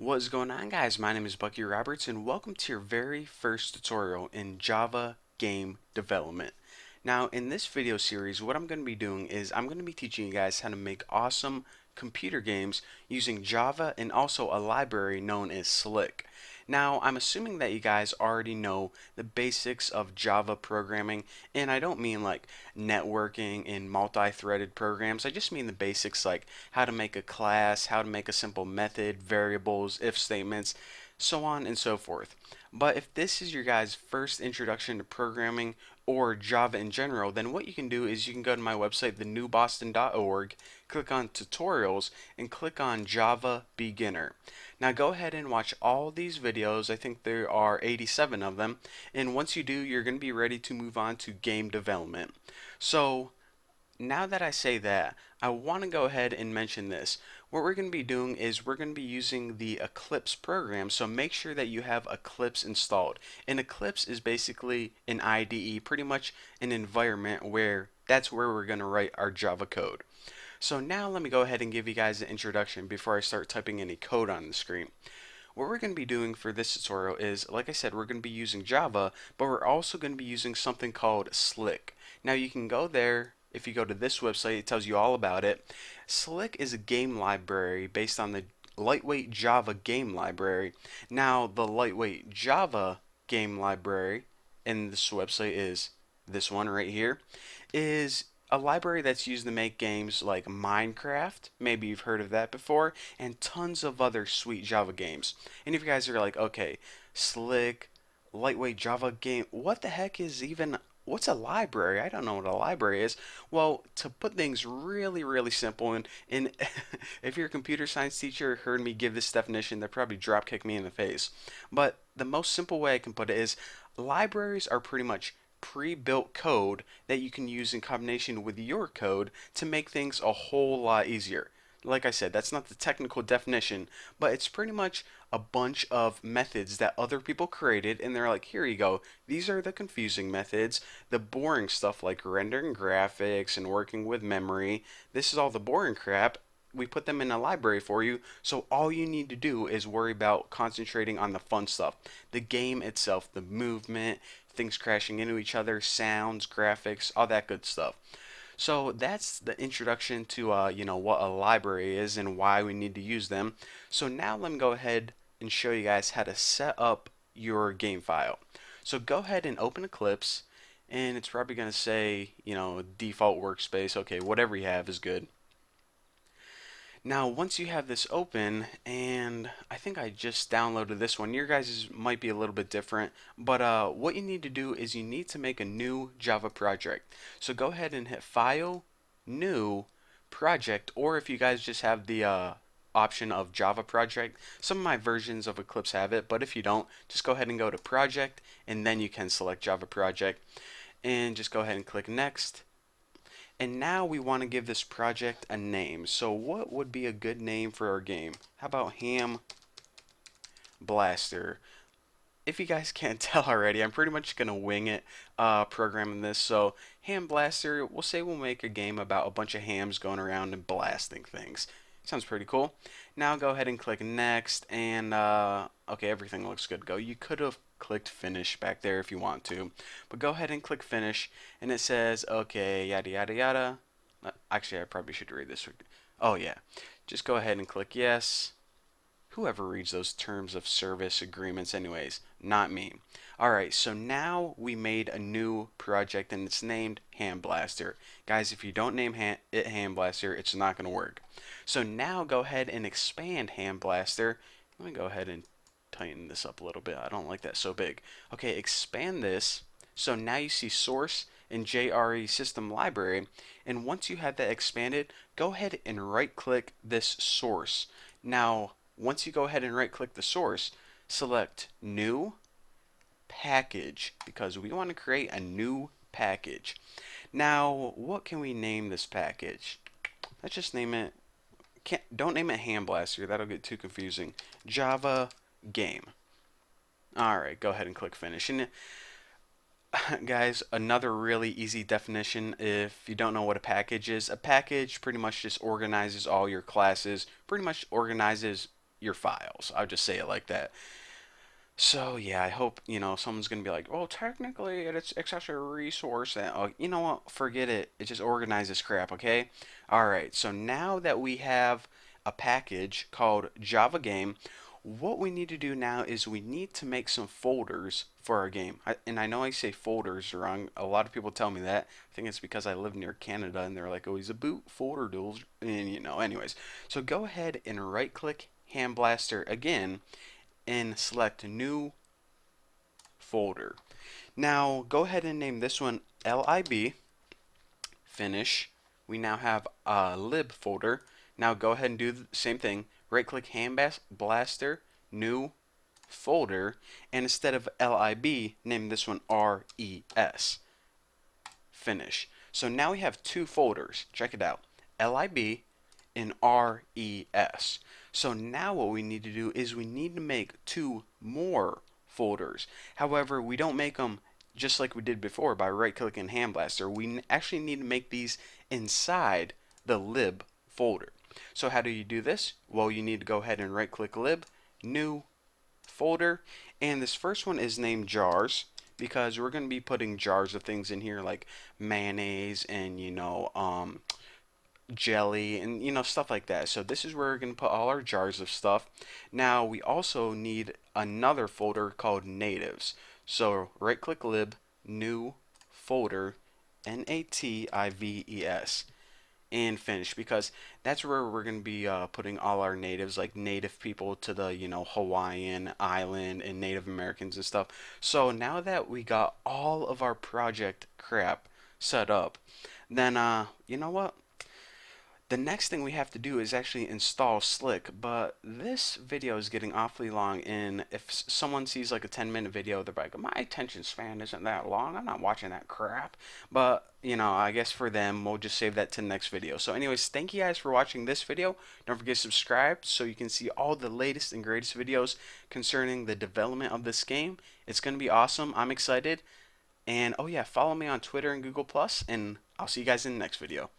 What's going on, guys? My name is Bucky Roberts and welcome to your very first tutorial in Java game development. Now in this video series what I'm going to be doing is I'm going to be teaching you guys how to make awesome computer games using Java and also a library known as Slick. Now I'm assuming that you guys already know the basics of Java programming, and I don't mean like networking and multi-threaded programs. I just mean the basics like how to make a class, how to make a simple method, variables, if statements, so on and so forth. But if this is your guys' first introduction to programming or Java in general, then what you can do is you can go to my website, thenewboston.org, click on tutorials, and click on Java Beginner. Now go ahead and watch all these videos. I think there are 87 of them. And once you do, you're going to be ready to move on to game development. So now that I say that, I want to go ahead and mention this. What we're going to be doing is we're going to be using the Eclipse program, so make sure that you have Eclipse installed. And Eclipse is basically an IDE, pretty much an environment where that's where we're going to write our Java code. So now let me go ahead and give you guys an introduction before I start typing any code on the screen. What we're going to be doing for this tutorial is, like I said, we're going to be using Java, but we're also going to be using something called Slick. Now you can go there. If you go to this website, it tells you all about it. Slick is a game library based on the lightweight Java game library. Now the lightweight Java game library in this website is this one right here, is a library that's used to make games like Minecraft, maybe you've heard of that before, and tons of other sweet Java games. And if you guys are like, okay, Slick, lightweight Java game, what the heck is even, what's a library? I don't know what a library is. Well, to put things really, really simple, and if your computer science teacher heard me give this definition, they'd probably drop kick me in the face. But the most simple way I can put it is libraries are pretty much pre-built code that you can use in combination with your code to make things a whole lot easier. Like I said, that's not the technical definition, but it's pretty much a bunch of methods that other people created, and they're like, here you go. These are the confusing methods, the boring stuff like rendering graphics and working with memory. This is all the boring crap. We put them in a library for you, so all you need to do is worry about concentrating on the fun stuff. The game itself, the movement, things crashing into each other, sounds, graphics, all that good stuff. So that's the introduction to what a library is and why we need to use them. So now let me go ahead and show you guys how to set up your game file. So go ahead and open Eclipse, and it's probably going to say, default workspace. Okay, whatever you have is good. Now, once you have this open, and I think I just downloaded this one, your guys' might be a little bit different, but what you need to do is you need to make a new Java project. So go ahead and hit File, New, Project, or if you guys just have the option of Java project, some of my versions of Eclipse have it, but if you don't, just go ahead and go to Project, and then you can select Java project, and just go ahead and click Next. And now we want to give this project a name. So what would be a good name for our game? How about Ham Blaster? If you guys can't tell already, I'm pretty much going to wing it programming this. So Ham Blaster, we'll say we'll make a game about a bunch of hams going around and blasting things. Sounds pretty cool. Now go ahead and click next, and okay, everything looks good to go. You could have clicked finish back there if you want to, but go ahead and click finish, and it says okay, yada yada yada. Actually, I probably should read this. Oh yeah, just go ahead and click yes. Whoever reads those terms of service agreements anyways? Not me. Alright, so now we made a new project and it's named Ham Blaster. Guys, if you don't name it Ham Blaster, it's not going to work. So now go ahead and expand Ham Blaster. Let me go ahead and tighten this up a little bit. I don't like that so big. Okay, expand this. So now you see source and JRE system library. And once you have that expanded, go ahead and right click this source. Now, once you go ahead and right click the source, select new package because we want to create a new package. Now, what can we name this package? Let's just name it, don't name it Ham Blaster, that'll get too confusing. Java game. Alright, go ahead and click finish. And guys, another really easy definition if you don't know what a package is. A package pretty much just organizes all your classes, pretty much organizes your files. I'll just say it like that. So yeah, I hope someone's gonna be like, well, technically it's accessory resource. And you know what? Forget it. It just organizes crap. Okay. All right. So now that we have a package called Java Game, what we need to do now is we need to make some folders for our game. And I know I say folders wrong. A lot of people tell me that. I think it's because I live near Canada and they're like, oh, he's a boot folder duels. And anyways. So go ahead and right click Hand Blaster again and select new folder. Now go ahead and name this one lib. Finish. We now have a lib folder. Now go ahead and do the same thing. Right click Hand Blaster, new folder, and instead of lib, name this one res. Finish. So now we have two folders. Check it out. lib and res. So now what we need to do is we need to make two more folders. However, we don't make them just like we did before by right clicking Hand Blaster. We actually need to make these inside the lib folder. So how do you do this? Well, you need to go ahead and right click lib, new folder, and this first one is named jars because we're going to be putting jars of things in here like mayonnaise and jelly and stuff like that. So this is where we're going to put all our jars of stuff. Now we also need another folder called natives. So right click lib, new folder, natives, and finish, because that's where we're going to be putting all our natives, like native people to the Hawaiian island and Native Americans and stuff. So now that we got all of our project crap set up, then you know what, the next thing we have to do is actually install Slick, but this video is getting awfully long, and if someone sees like a 10-minute video, they're like, my attention span isn't that long, I'm not watching that crap. But, I guess for them, we'll just save that to the next video. So anyways, thank you guys for watching this video. Don't forget to subscribe so you can see all the latest and greatest videos concerning the development of this game. It's going to be awesome. I'm excited. And, oh yeah, follow me on Twitter and Google+, and I'll see you guys in the next video.